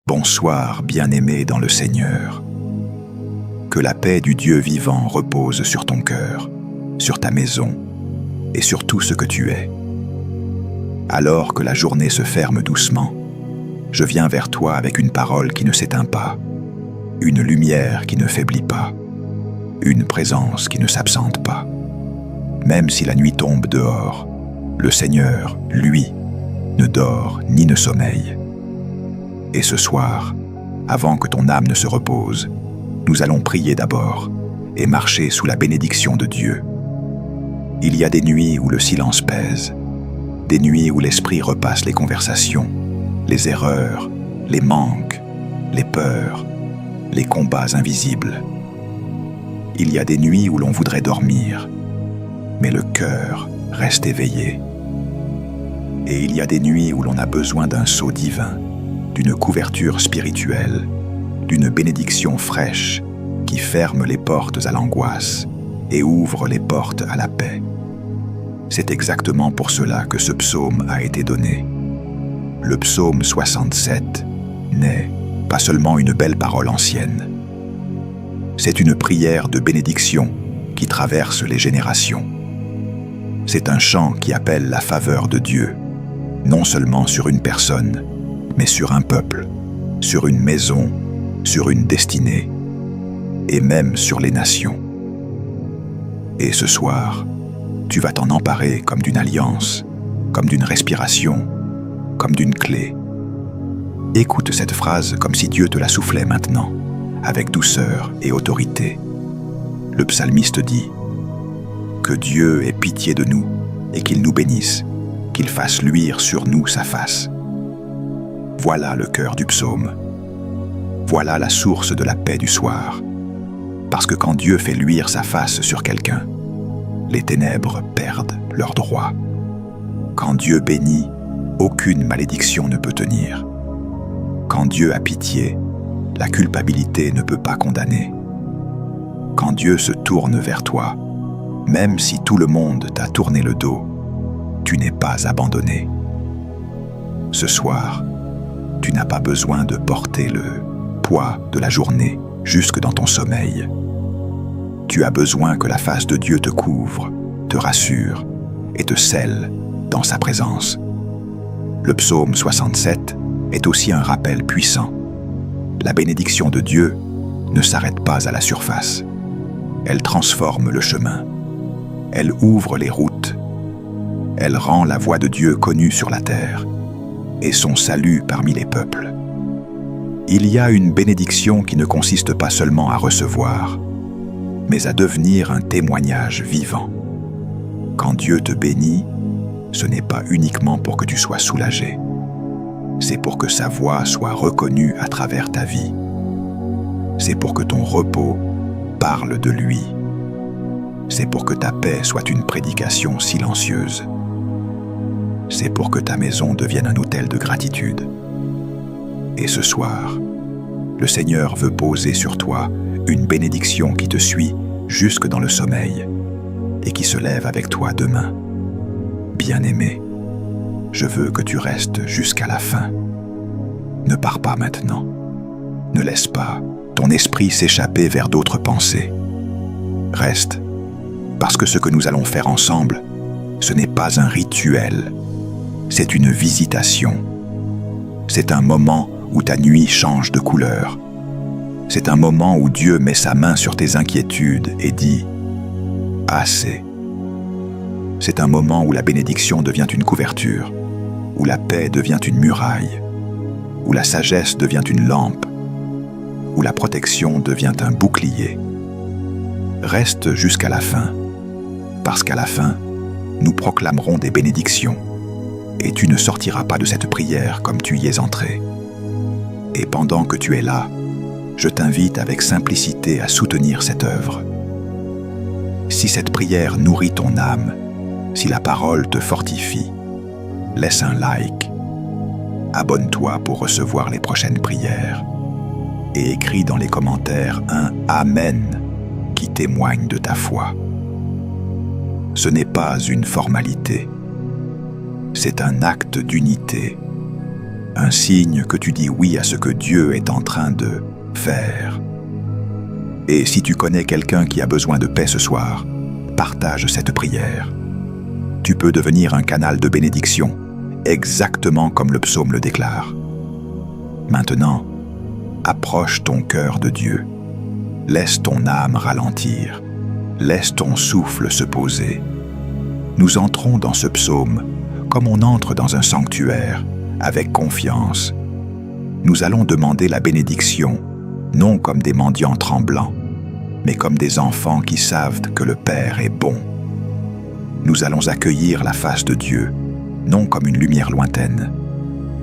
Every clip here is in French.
Bonsoir, bien-aimé dans le Seigneur. Que la paix du Dieu vivant repose sur ton cœur, sur ta maison et sur tout ce que tu es. Alors que la journée se ferme doucement, je viens vers toi avec une parole qui ne s'éteint pas, une lumière qui ne faiblit pas, une présence qui ne s'absente pas. Même si la nuit tombe dehors, le Seigneur, lui, ne dort ni ne sommeille. Et ce soir, avant que ton âme ne se repose, nous allons prier d'abord et marcher sous la bénédiction de Dieu. Il y a des nuits où le silence pèse, des nuits où l'esprit repasse les conversations, les erreurs, les manques, les peurs, les combats invisibles. Il y a des nuits où l'on voudrait dormir, mais le cœur reste éveillé. Et il y a des nuits où l'on a besoin d'un sceau divin, d'une couverture spirituelle, d'une bénédiction fraîche qui ferme les portes à l'angoisse et ouvre les portes à la paix. C'est exactement pour cela que ce psaume a été donné. Le psaume 67 n'est pas seulement une belle parole ancienne. C'est une prière de bénédiction qui traverse les générations. C'est un chant qui appelle la faveur de Dieu, non seulement sur une personne, mais sur un peuple, sur une maison, sur une destinée, et même sur les nations. Et ce soir, tu vas t'en emparer comme d'une alliance, comme d'une respiration, comme d'une clé. Écoute cette phrase comme si Dieu te la soufflait maintenant, avec douceur et autorité. Le psalmiste dit « Que Dieu ait pitié de nous et qu'il nous bénisse, qu'il fasse luire sur nous sa face. » Voilà le cœur du psaume. Voilà la source de la paix du soir. Parce que quand Dieu fait luire sa face sur quelqu'un, les ténèbres perdent leur droit. Quand Dieu bénit, aucune malédiction ne peut tenir. Quand Dieu a pitié, la culpabilité ne peut pas condamner. Quand Dieu se tourne vers toi, même si tout le monde t'a tourné le dos, tu n'es pas abandonné. Ce soir, tu n'as pas besoin de porter le poids de la journée jusque dans ton sommeil. Tu as besoin que la face de Dieu te couvre, te rassure et te scelle dans sa présence. Le psaume 67 est aussi un rappel puissant. La bénédiction de Dieu ne s'arrête pas à la surface. Elle transforme le chemin. Elle ouvre les routes. Elle rend la voie de Dieu connue sur la terre et son salut parmi les peuples. Il y a une bénédiction qui ne consiste pas seulement à recevoir, mais à devenir un témoignage vivant. Quand Dieu te bénit, ce n'est pas uniquement pour que tu sois soulagé, c'est pour que sa voix soit reconnue à travers ta vie. C'est pour que ton repos parle de lui. C'est pour que ta paix soit une prédication silencieuse. C'est pour que ta maison devienne un autel de gratitude. Et ce soir, le Seigneur veut poser sur toi une bénédiction qui te suit jusque dans le sommeil et qui se lève avec toi demain. Bien-aimé, je veux que tu restes jusqu'à la fin. Ne pars pas maintenant. Ne laisse pas ton esprit s'échapper vers d'autres pensées. Reste, parce que ce que nous allons faire ensemble, ce n'est pas un rituel. C'est une visitation. C'est un moment où ta nuit change de couleur. C'est un moment où Dieu met sa main sur tes inquiétudes et dit « Assez ». C'est un moment où la bénédiction devient une couverture, où la paix devient une muraille, où la sagesse devient une lampe, où la protection devient un bouclier. Reste jusqu'à la fin, parce qu'à la fin, nous proclamerons des bénédictions. Et tu ne sortiras pas de cette prière comme tu y es entré. Et pendant que tu es là, je t'invite avec simplicité à soutenir cette œuvre. Si cette prière nourrit ton âme, si la parole te fortifie, laisse un like, abonne-toi pour recevoir les prochaines prières et écris dans les commentaires un « Amen » qui témoigne de ta foi. Ce n'est pas une formalité. C'est un acte d'unité, un signe que tu dis oui à ce que Dieu est en train de faire. Et si tu connais quelqu'un qui a besoin de paix ce soir, partage cette prière. Tu peux devenir un canal de bénédiction, exactement comme le psaume le déclare. Maintenant, approche ton cœur de Dieu. Laisse ton âme ralentir. Laisse ton souffle se poser. Nous entrons dans ce psaume comme on entre dans un sanctuaire, avec confiance. Nous allons demander la bénédiction, non comme des mendiants tremblants, mais comme des enfants qui savent que le Père est bon. Nous allons accueillir la face de Dieu, non comme une lumière lointaine,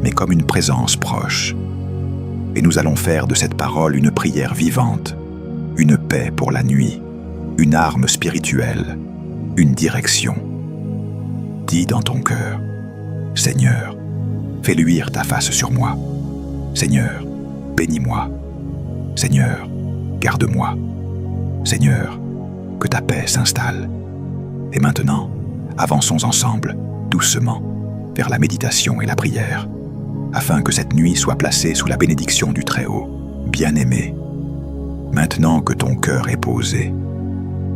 mais comme une présence proche. Et nous allons faire de cette parole une prière vivante, une paix pour la nuit, une arme spirituelle, une direction. Dis dans ton cœur, « Seigneur, fais luire ta face sur moi. Seigneur, bénis-moi. Seigneur, garde-moi. Seigneur, que ta paix s'installe. » Et maintenant, avançons ensemble, doucement, vers la méditation et la prière, afin que cette nuit soit placée sous la bénédiction du Très-Haut. Bien-aimé, maintenant que ton cœur est posé,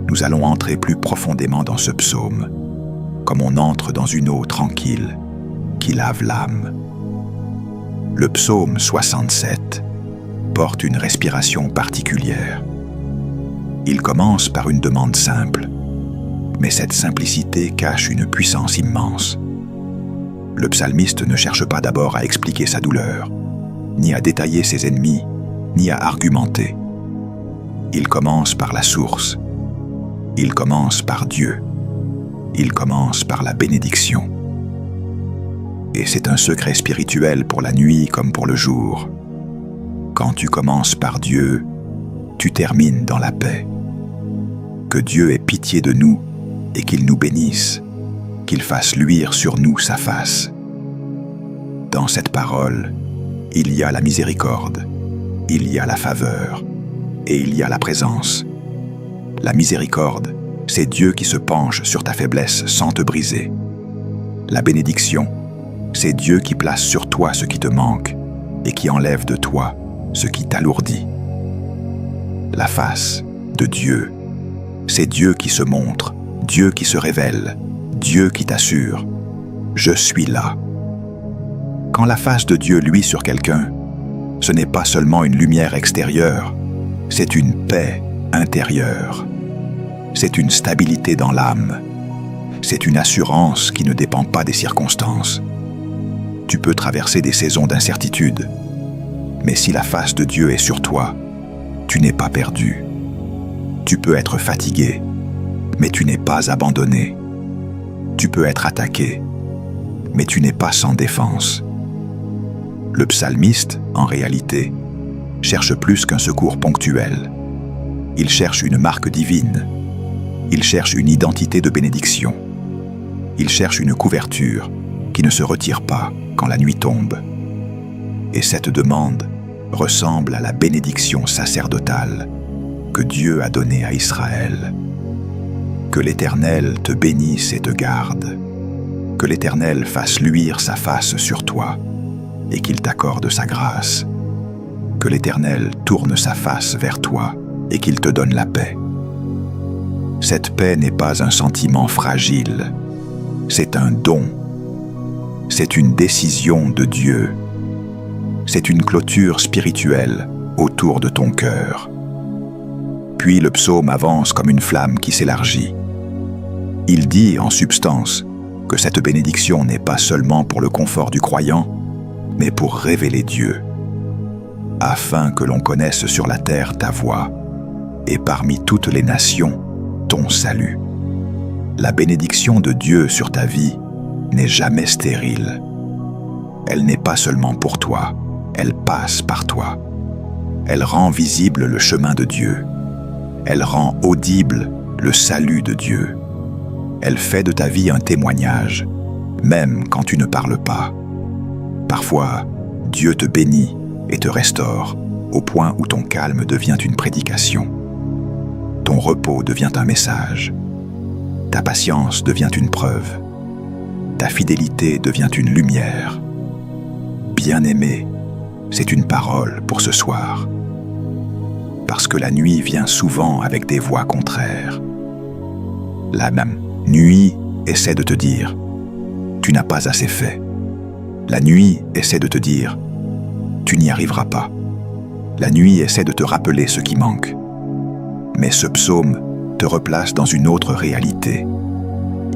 nous allons entrer plus profondément dans ce psaume, comme on entre dans une eau tranquille qui lave l'âme. Le psaume 67 porte une respiration particulière. Il commence par une demande simple, mais cette simplicité cache une puissance immense. Le psalmiste ne cherche pas d'abord à expliquer sa douleur, ni à détailler ses ennemis, ni à argumenter. Il commence par la source. Il commence par Dieu. Il commence par la bénédiction. Et c'est un secret spirituel pour la nuit comme pour le jour. Quand tu commences par Dieu, tu termines dans la paix. Que Dieu ait pitié de nous et qu'il nous bénisse, qu'il fasse luire sur nous sa face. Dans cette parole, il y a la miséricorde, il y a la faveur et il y a la présence. La miséricorde, c'est Dieu qui se penche sur ta faiblesse sans te briser. La bénédiction, c'est Dieu qui place sur toi ce qui te manque et qui enlève de toi ce qui t'alourdit. La face de Dieu, c'est Dieu qui se montre, Dieu qui se révèle, Dieu qui t'assure « Je suis là ». Quand la face de Dieu luit sur quelqu'un, ce n'est pas seulement une lumière extérieure, c'est une paix intérieure. C'est une stabilité dans l'âme. C'est une assurance qui ne dépend pas des circonstances. Tu peux traverser des saisons d'incertitude, mais si la face de Dieu est sur toi, tu n'es pas perdu. Tu peux être fatigué, mais tu n'es pas abandonné. Tu peux être attaqué, mais tu n'es pas sans défense. Le psalmiste, en réalité, cherche plus qu'un secours ponctuel. Il cherche une marque divine. Il cherche une identité de bénédiction. Il cherche une couverture qui ne se retire pas quand la nuit tombe. Et cette demande ressemble à la bénédiction sacerdotale que Dieu a donnée à Israël. Que l'Éternel te bénisse et te garde. Que l'Éternel fasse luire sa face sur toi et qu'il t'accorde sa grâce. Que l'Éternel tourne sa face vers toi et qu'il te donne la paix. Cette paix n'est pas un sentiment fragile, c'est un don. C'est une décision de Dieu. C'est une clôture spirituelle autour de ton cœur. Puis le psaume avance comme une flamme qui s'élargit. Il dit en substance que cette bénédiction n'est pas seulement pour le confort du croyant, mais pour révéler Dieu, afin que l'on connaisse sur la terre ta voie et parmi toutes les nations ton salut. La bénédiction de Dieu sur ta vie n'est jamais stérile. Elle n'est pas seulement pour toi, elle passe par toi. Elle rend visible le chemin de Dieu. Elle rend audible le salut de Dieu. Elle fait de ta vie un témoignage, même quand tu ne parles pas. Parfois, Dieu te bénit et te restaure au point où ton calme devient une prédication. Ton repos devient un message. Ta patience devient une preuve. Ta fidélité devient une lumière. bien-aimé, c'est une parole pour ce soir. Parce que la nuit vient souvent avec des voix contraires. La même nuit essaie de te dire « tu n'as pas assez fait ». La nuit essaie de te dire « tu n'y arriveras pas ». La nuit essaie de te rappeler ce qui manque. Mais ce psaume te replace dans une autre réalité.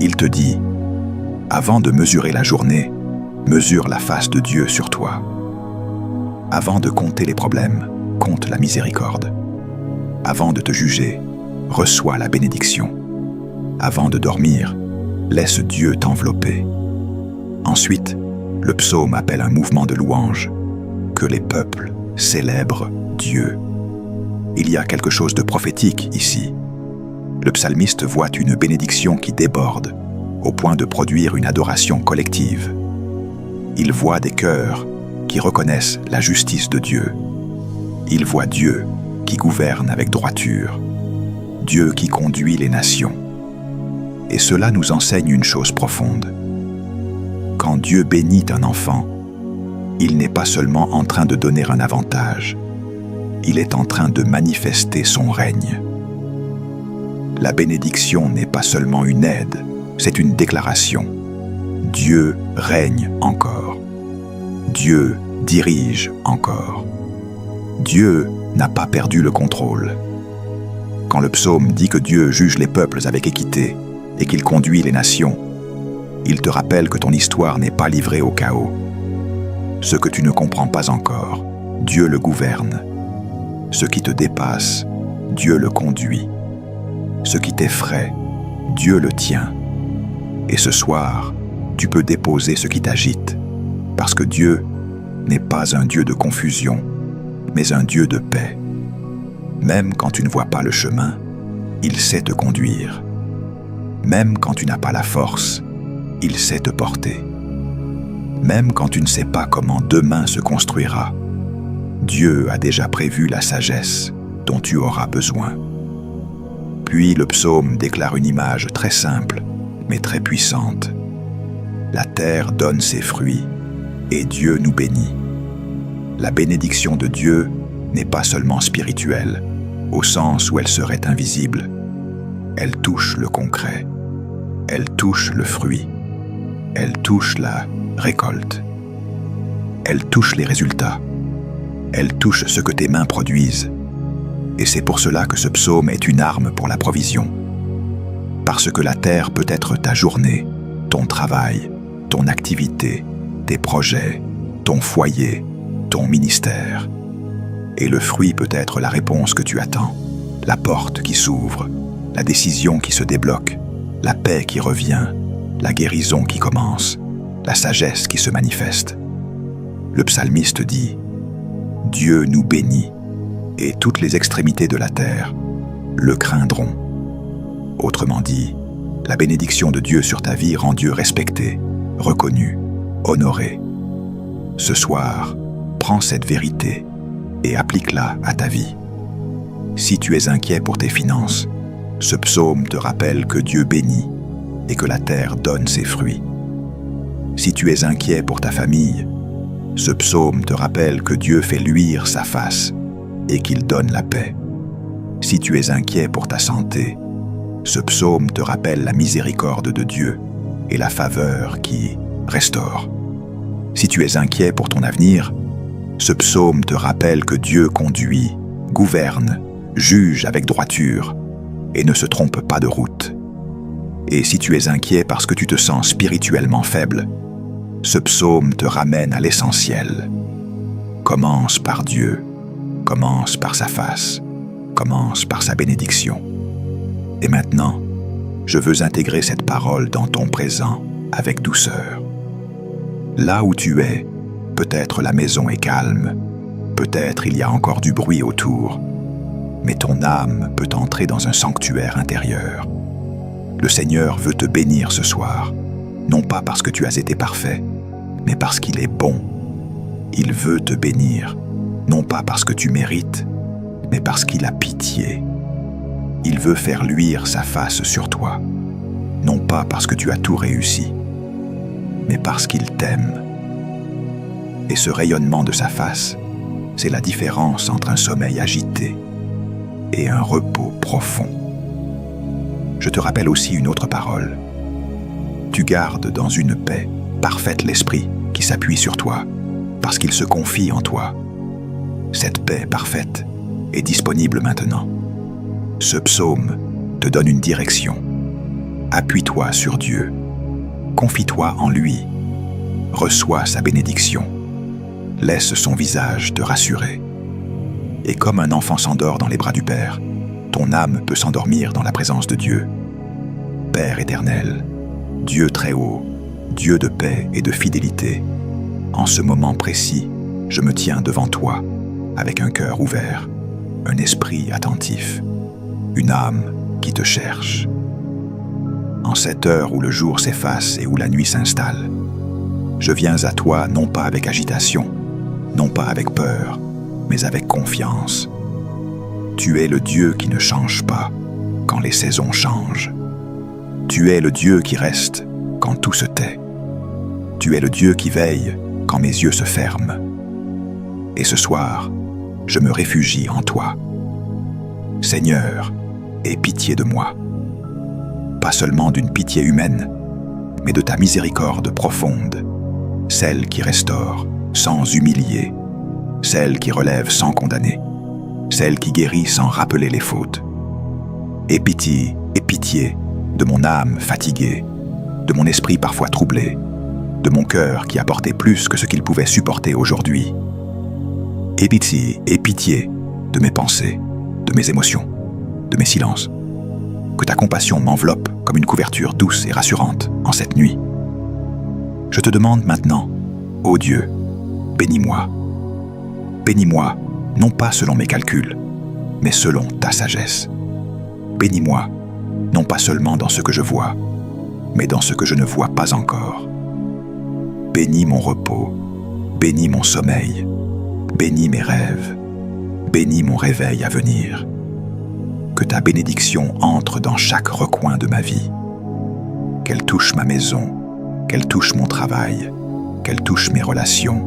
Il te dit « avant de mesurer la journée, mesure la face de Dieu sur toi. Avant de compter les problèmes, compte la miséricorde. Avant de te juger, reçois la bénédiction. Avant de dormir, laisse Dieu t'envelopper. » Ensuite, le psaume appelle un mouvement de louange, que les peuples célèbrent Dieu. Il y a quelque chose de prophétique ici. Le psalmiste voit une bénédiction qui déborde, au point de produire une adoration collective. Il voit des cœurs qui reconnaissent la justice de Dieu. Il voit Dieu qui gouverne avec droiture, Dieu qui conduit les nations. Et cela nous enseigne une chose profonde. Quand Dieu bénit un enfant, il n'est pas seulement en train de donner un avantage, il est en train de manifester son règne. La bénédiction n'est pas seulement une aide, c'est une déclaration. Dieu règne encore. Dieu dirige encore. Dieu n'a pas perdu le contrôle. Quand le psaume dit que Dieu juge les peuples avec équité et qu'il conduit les nations, il te rappelle que ton histoire n'est pas livrée au chaos. Ce que tu ne comprends pas encore, Dieu le gouverne. Ce qui te dépasse, Dieu le conduit. Ce qui t'effraie, Dieu le tient. Et ce soir, tu peux déposer ce qui t'agite, parce que Dieu n'est pas un Dieu de confusion, mais un Dieu de paix. Même quand tu ne vois pas le chemin, il sait te conduire. Même quand tu n'as pas la force, il sait te porter. Même quand tu ne sais pas comment demain se construira, Dieu a déjà prévu la sagesse dont tu auras besoin. Puis le psaume déclare une image très simple, mais très puissante. La terre donne ses fruits, et Dieu nous bénit. La bénédiction de Dieu n'est pas seulement spirituelle, au sens où elle serait invisible. Elle touche le concret. Elle touche le fruit. Elle touche la récolte. Elle touche les résultats. Elle touche ce que tes mains produisent. Et c'est pour cela que ce psaume est une arme pour la provision. Parce que la terre peut être ta journée, ton travail, ton activité, tes projets, ton foyer, ton ministère. Et le fruit peut être la réponse que tu attends, la porte qui s'ouvre, la décision qui se débloque, la paix qui revient, la guérison qui commence, la sagesse qui se manifeste. Le psalmiste dit « Dieu nous bénit, et toutes les extrémités de la terre le craindront. » Autrement dit, la bénédiction de Dieu sur ta vie rend Dieu respecté, reconnu, honoré. Ce soir, prends cette vérité et applique-la à ta vie. Si tu es inquiet pour tes finances, ce psaume te rappelle que Dieu bénit et que la terre donne ses fruits. Si tu es inquiet pour ta famille, ce psaume te rappelle que Dieu fait luire sa face et qu'il donne la paix. Si tu es inquiet pour ta santé, ce psaume te rappelle la miséricorde de Dieu et la faveur qui restaure. Si tu es inquiet pour ton avenir, ce psaume te rappelle que Dieu conduit, gouverne, juge avec droiture et ne se trompe pas de route. Et si tu es inquiet parce que tu te sens spirituellement faible, ce psaume te ramène à l'essentiel. Commence par Dieu, commence par sa face, commence par sa bénédiction. Et maintenant, je veux intégrer cette parole dans ton présent avec douceur. Là où tu es, peut-être la maison est calme, peut-être il y a encore du bruit autour, mais ton âme peut entrer dans un sanctuaire intérieur. Le Seigneur veut te bénir ce soir, non pas parce que tu as été parfait, mais parce qu'il est bon. Il veut te bénir, non pas parce que tu mérites, mais parce qu'il a pitié. Il veut faire luire sa face sur toi, non pas parce que tu as tout réussi, mais parce qu'il t'aime. Et ce rayonnement de sa face, c'est la différence entre un sommeil agité et un repos profond. Je te rappelle aussi une autre parole. Tu gardes dans une paix parfaite l'esprit qui s'appuie sur toi, parce qu'il se confie en toi. Cette paix parfaite est disponible maintenant. Ce psaume te donne une direction. Appuie-toi sur Dieu. Confie-toi en lui. Reçois sa bénédiction. Laisse son visage te rassurer. Et comme un enfant s'endort dans les bras du Père, ton âme peut s'endormir dans la présence de Dieu. Père éternel, Dieu très haut, Dieu de paix et de fidélité, en ce moment précis, je me tiens devant toi, avec un cœur ouvert, un esprit attentif, une âme qui te cherche. En cette heure où le jour s'efface et où la nuit s'installe, je viens à toi non pas avec agitation, non pas avec peur, mais avec confiance. Tu es le Dieu qui ne change pas quand les saisons changent. Tu es le Dieu qui reste quand tout se tait. Tu es le Dieu qui veille quand mes yeux se ferment. Et ce soir, je me réfugie en toi. Seigneur, aie pitié de moi. Pas seulement d'une pitié humaine, mais de ta miséricorde profonde, celle qui restaure sans humilier, celle qui relève sans condamner, celle qui guérit sans rappeler les fautes. Aie pitié de mon âme fatiguée, de mon esprit parfois troublé, de mon cœur qui a porté plus que ce qu'il pouvait supporter aujourd'hui. Aie pitié de mes pensées, de mes émotions, de mes silences. Que ta compassion m'enveloppe comme une couverture douce et rassurante en cette nuit. Je te demande maintenant, ô Dieu, bénis-moi. Bénis-moi, non pas selon mes calculs, mais selon ta sagesse. Bénis-moi, non pas seulement dans ce que je vois, mais dans ce que je ne vois pas encore. Bénis mon repos, bénis mon sommeil, bénis mes rêves, bénis mon réveil à venir. Que ta bénédiction entre dans chaque recoin de ma vie. Qu'elle touche ma maison, qu'elle touche mon travail, qu'elle touche mes relations,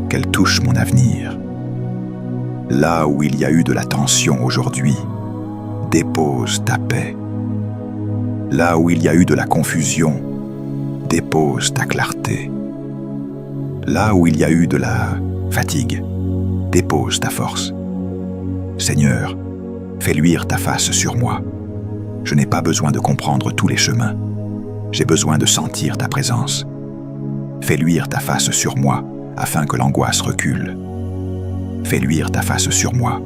qu'elle touche mon avenir. Là où il y a eu de la tension aujourd'hui, dépose ta paix. Là où il y a eu de la confusion, dépose ta clarté. Là où il y a eu de la fatigue, dépose ta force. Seigneur, fais luire ta face sur moi. Je n'ai pas besoin de comprendre tous les chemins. J'ai besoin de sentir ta présence. Fais luire ta face sur moi, afin que l'angoisse recule. Fais luire ta face sur moi,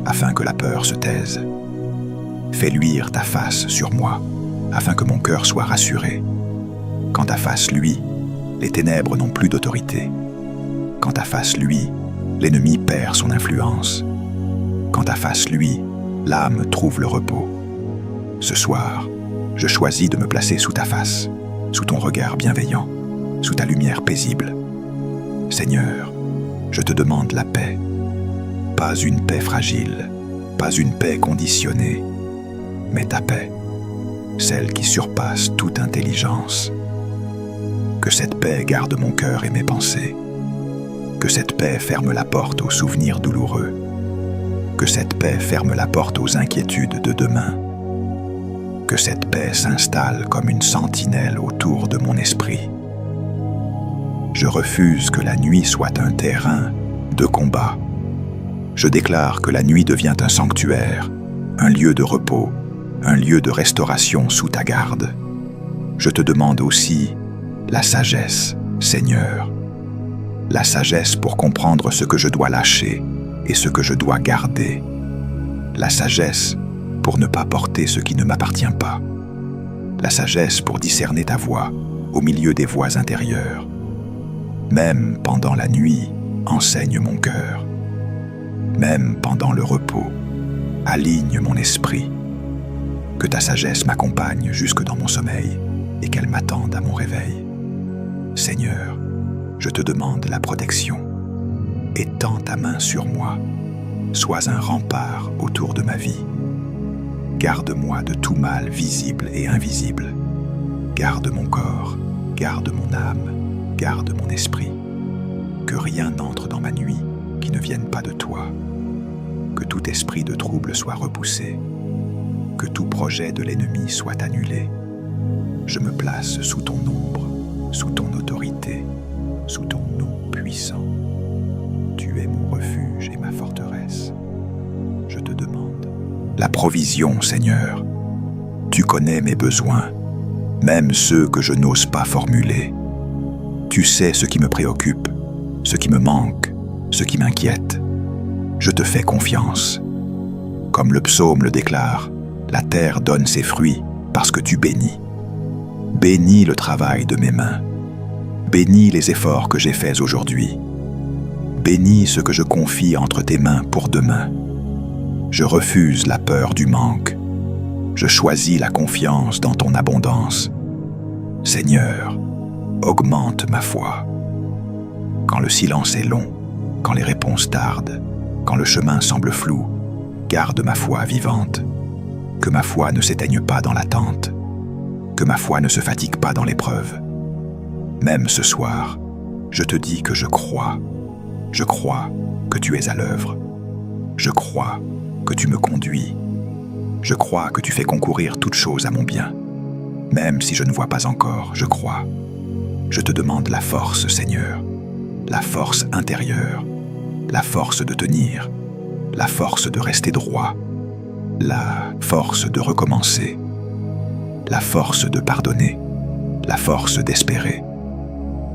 afin que la peur se taise. Fais luire ta face sur moi, afin que mon cœur soit rassuré. Quand ta face luit, les ténèbres n'ont plus d'autorité. Quand ta face luit, l'ennemi perd son influence. Quand ta face luit, l'âme trouve le repos. Ce soir, je choisis de me placer sous ta face, sous ton regard bienveillant, sous ta lumière paisible. Seigneur, je te demande la paix. Pas une paix fragile, pas une paix conditionnée, mais ta paix, celle qui surpasse toute intelligence. Que cette paix garde mon cœur et mes pensées. Que cette paix ferme la porte aux souvenirs douloureux. Que cette paix ferme la porte aux inquiétudes de demain. Que cette paix s'installe comme une sentinelle autour de mon esprit. Je refuse que la nuit soit un terrain de combat. Je déclare que la nuit devient un sanctuaire, un lieu de repos, un lieu de restauration sous ta garde. Je te demande aussi la sagesse, Seigneur. La sagesse pour comprendre ce que je dois lâcher et ce que je dois garder. La sagesse pour ne pas porter ce qui ne m'appartient pas. La sagesse pour discerner ta voix au milieu des voix intérieures. Même pendant la nuit, enseigne mon cœur. Même pendant le repos, aligne mon esprit. Que ta sagesse m'accompagne jusque dans mon sommeil et qu'elle m'attende à mon réveil. Seigneur, je te demande la protection. Étends ta main sur moi. Sois un rempart autour de ma vie. Garde-moi de tout mal visible et invisible. Garde mon corps, garde mon âme, garde mon esprit. Que que rien n'entre dans ma nuit qui ne vienne pas de toi. Que tout esprit de trouble soit repoussé. Que tout projet de l'ennemi soit annulé. Je me place sous ton ombre, sous ton autorité, sous ton nom puissant. Tu es mon refuge et ma forteresse. Je te demande la provision, Seigneur. Tu connais mes besoins, même ceux que je n'ose pas formuler. Tu sais ce qui me préoccupe, ce qui me manque, ce qui m'inquiète. Je te fais confiance. Comme le psaume le déclare, la terre donne ses fruits parce que tu bénis. Bénis le travail de mes mains. Bénis les efforts que j'ai faits aujourd'hui. Bénis ce que je confie entre tes mains pour demain. Je refuse la peur du manque. Je choisis la confiance dans ton abondance. Seigneur, augmente ma foi. Quand le silence est long, quand les réponses tardent, quand le chemin semble flou, garde ma foi vivante. Que ma foi ne s'éteigne pas dans l'attente. Que ma foi ne se fatigue pas dans l'épreuve. Même ce soir, je te dis que je crois. Je crois que tu es à l'œuvre. Je crois que tu me conduis. Je crois que tu fais concourir toutes choses à mon bien. Même si je ne vois pas encore, je crois. Je te demande la force, Seigneur, la force intérieure, la force de tenir, la force de rester droit, la force de recommencer, la force de pardonner, la force d'espérer.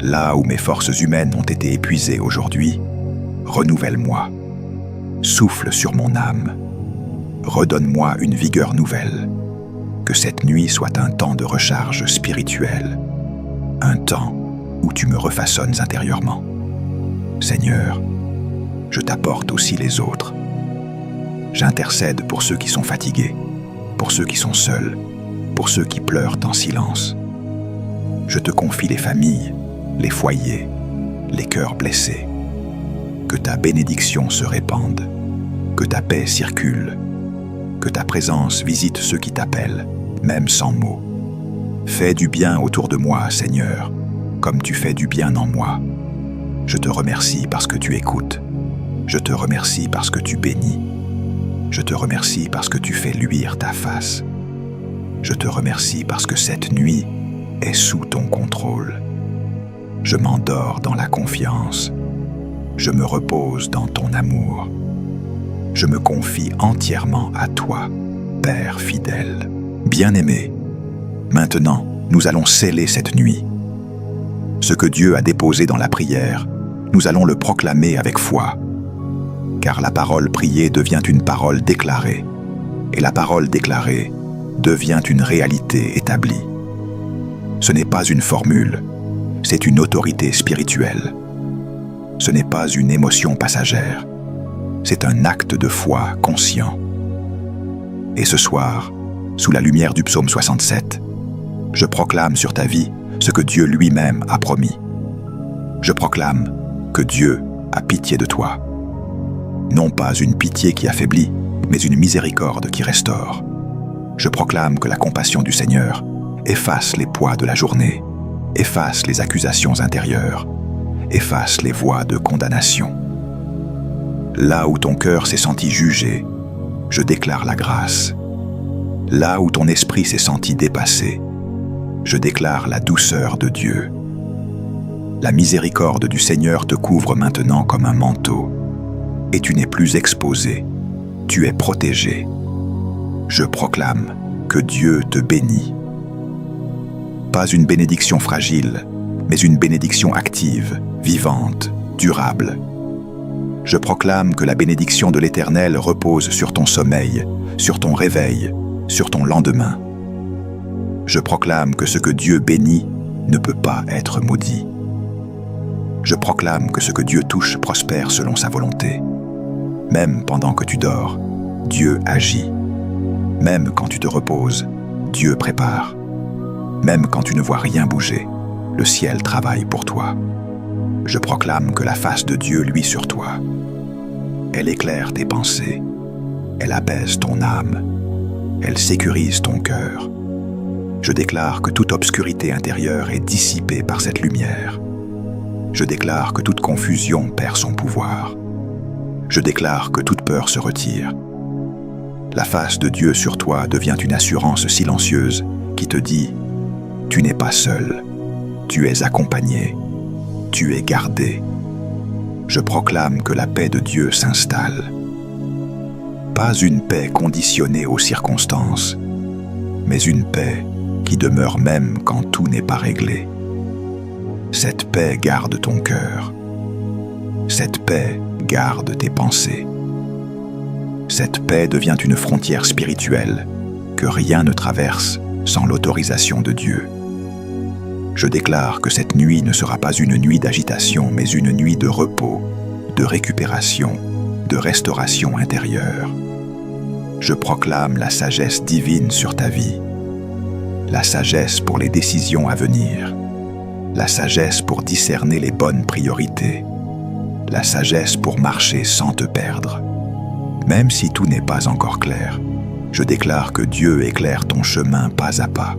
Là où mes forces humaines ont été épuisées aujourd'hui, renouvelle-moi, souffle sur mon âme, redonne-moi une vigueur nouvelle. Que cette nuit soit un temps de recharge spirituelle, un temps où tu me refaçonnes intérieurement. Seigneur, je t'apporte aussi les autres. J'intercède pour ceux qui sont fatigués, pour ceux qui sont seuls, pour ceux qui pleurent en silence. Je te confie les familles, les foyers, les cœurs blessés. Que ta bénédiction se répande, que ta paix circule, que ta présence visite ceux qui t'appellent, même sans mots. Fais du bien autour de moi, Seigneur, comme tu fais du bien en moi. Je te remercie parce que tu écoutes. Je te remercie parce que tu bénis. Je te remercie parce que tu fais luire ta face. Je te remercie parce que cette nuit est sous ton contrôle. Je m'endors dans la confiance. Je me repose dans ton amour. Je me confie entièrement à toi, Père fidèle. Bien-aimé, maintenant, nous allons sceller cette nuit. Ce que Dieu a déposé dans la prière, nous allons le proclamer avec foi. Car la parole priée devient une parole déclarée, et la parole déclarée devient une réalité établie. Ce n'est pas une formule, c'est une autorité spirituelle. Ce n'est pas une émotion passagère, c'est un acte de foi conscient. Et ce soir, sous la lumière du psaume 67, je proclame sur ta vie ce que Dieu lui-même a promis. Je proclame que Dieu a pitié de toi. Non pas une pitié qui affaiblit, mais une miséricorde qui restaure. Je proclame que la compassion du Seigneur efface les poids de la journée, efface les accusations intérieures, efface les voix de condamnation. Là où ton cœur s'est senti jugé, je déclare la grâce. Là où ton esprit s'est senti dépassé, je déclare la douceur de Dieu. La miséricorde du Seigneur te couvre maintenant comme un manteau, et tu n'es plus exposé, tu es protégé. Je proclame que Dieu te bénit. Pas une bénédiction fragile, mais une bénédiction active, vivante, durable. Je proclame que la bénédiction de l'Éternel repose sur ton sommeil, sur ton réveil, sur ton lendemain. Je proclame que ce que Dieu bénit ne peut pas être maudit. Je proclame que ce que Dieu touche prospère selon sa volonté. Même pendant que tu dors, Dieu agit. Même quand tu te reposes, Dieu prépare. Même quand tu ne vois rien bouger, le ciel travaille pour toi. Je proclame que la face de Dieu luit sur toi. Elle éclaire tes pensées. Elle apaise ton âme. Elle sécurise ton cœur. Je déclare que toute obscurité intérieure est dissipée par cette lumière. Je déclare que toute confusion perd son pouvoir. Je déclare que toute peur se retire. La face de Dieu sur toi devient une assurance silencieuse qui te dit « Tu n'es pas seul, tu es accompagné, tu es gardé ». Je proclame que la paix de Dieu s'installe. Pas une paix conditionnée aux circonstances, mais une paix qui demeure même quand tout n'est pas réglé. Cette paix garde ton cœur. Cette paix garde tes pensées. Cette paix devient une frontière spirituelle que rien ne traverse sans l'autorisation de Dieu. Je déclare que cette nuit ne sera pas une nuit d'agitation, mais une nuit de repos, de récupération, de restauration intérieure. Je proclame la sagesse divine sur ta vie, la sagesse pour les décisions à venir, la sagesse pour discerner les bonnes priorités, la sagesse pour marcher sans te perdre. Même si tout n'est pas encore clair, je déclare que Dieu éclaire ton chemin pas à pas.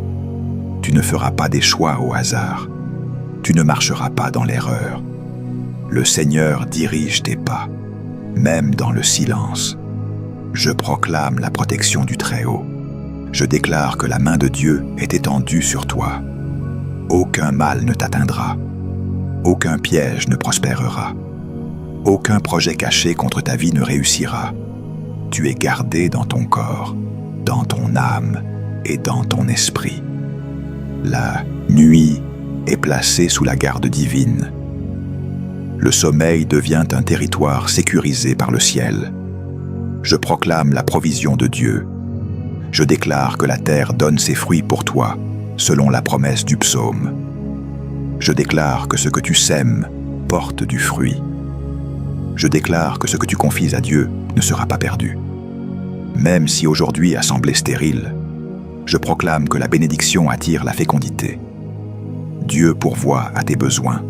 Tu ne feras pas des choix au hasard. Tu ne marcheras pas dans l'erreur. Le Seigneur dirige tes pas, même dans le silence. Je proclame la protection du Très-Haut. Je déclare que la main de Dieu est étendue sur toi. Aucun mal ne t'atteindra. Aucun piège ne prospérera. Aucun projet caché contre ta vie ne réussira. Tu es gardé dans ton corps, dans ton âme et dans ton esprit. La nuit est placée sous la garde divine. Le sommeil devient un territoire sécurisé par le ciel. Je proclame la provision de Dieu. Je déclare que la terre donne ses fruits pour toi, selon la promesse du psaume. Je déclare que ce que tu sèmes porte du fruit. Je déclare que ce que tu confies à Dieu ne sera pas perdu. Même si aujourd'hui a semblé stérile, je proclame que la bénédiction attire la fécondité. Dieu pourvoit à tes besoins,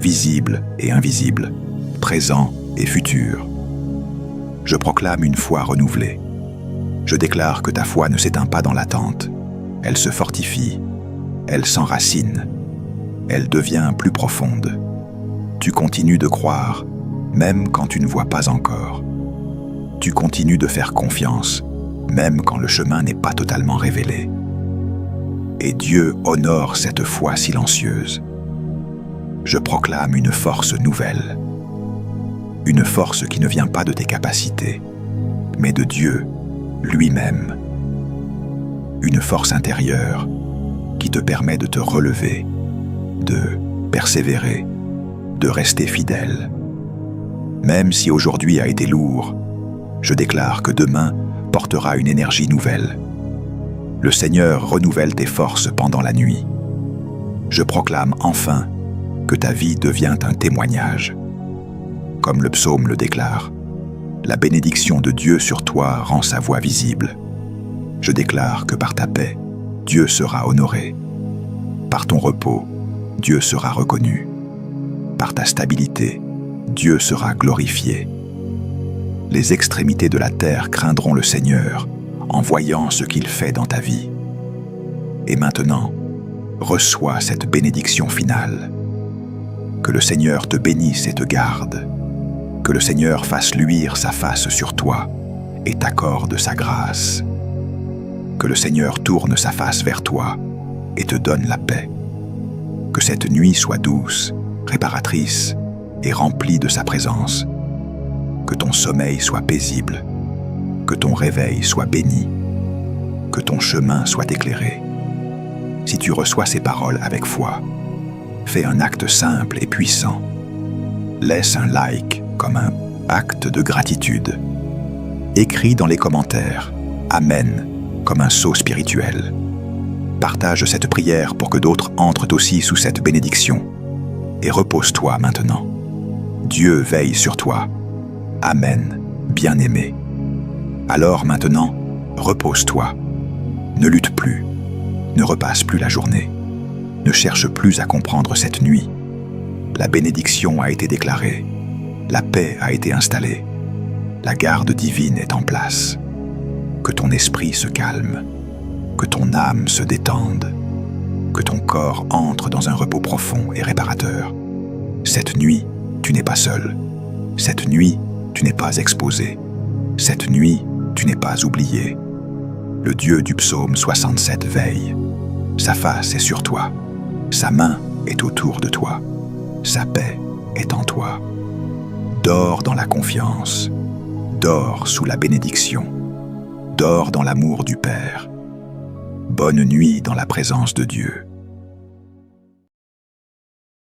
visibles et invisibles, présents et futurs. Je proclame une foi renouvelée. Je déclare que ta foi ne s'éteint pas dans l'attente. Elle se fortifie, elle s'enracine, elle devient plus profonde. Tu continues de croire, même quand tu ne vois pas encore. Tu continues de faire confiance, même quand le chemin n'est pas totalement révélé. Et Dieu honore cette foi silencieuse. Je proclame une force nouvelle. Une force qui ne vient pas de tes capacités, mais de Dieu lui-même. Une force intérieure qui te permet de te relever, de persévérer, de rester fidèle. Même si aujourd'hui a été lourd, je déclare que demain portera une énergie nouvelle. Le Seigneur renouvelle tes forces pendant la nuit. Je proclame enfin que ta vie devient un témoignage. Comme le psaume le déclare, la bénédiction de Dieu sur toi rend sa voix visible. Je déclare que par ta paix, Dieu sera honoré. Par ton repos, Dieu sera reconnu. Par ta stabilité, Dieu sera glorifié. Les extrémités de la terre craindront le Seigneur en voyant ce qu'il fait dans ta vie. Et maintenant, reçois cette bénédiction finale. Que le Seigneur te bénisse et te garde. Que le Seigneur fasse luire sa face sur toi et t'accorde sa grâce. Que le Seigneur tourne sa face vers toi et te donne la paix. Que cette nuit soit douce, réparatrice et remplie de sa présence. Que ton sommeil soit paisible, que ton réveil soit béni, que ton chemin soit éclairé. Si tu reçois ces paroles avec foi, fais un acte simple et puissant. Laisse un like comme un acte de gratitude. Écris dans les commentaires « Amen » comme un sceau spirituel. Partage cette prière pour que d'autres entrent aussi sous cette bénédiction. Et repose-toi maintenant. Dieu veille sur toi. Amen, bien-aimé. Alors maintenant, repose-toi. Ne lutte plus. Ne repasse plus la journée. Ne cherche plus à comprendre cette nuit. La bénédiction a été déclarée. La paix a été installée. La garde divine est en place. Que ton esprit se calme. Que ton âme se détende. Que ton corps entre dans un repos profond et réparateur. Cette nuit, tu n'es pas seul. Cette nuit, tu n'es pas exposé. Cette nuit, tu n'es pas oublié. Le Dieu du psaume 67 veille. Sa face est sur toi. Sa main est autour de toi. Sa paix est en toi. Dors dans la confiance. Dors sous la bénédiction. Dors dans l'amour du Père. Bonne nuit dans la présence de Dieu.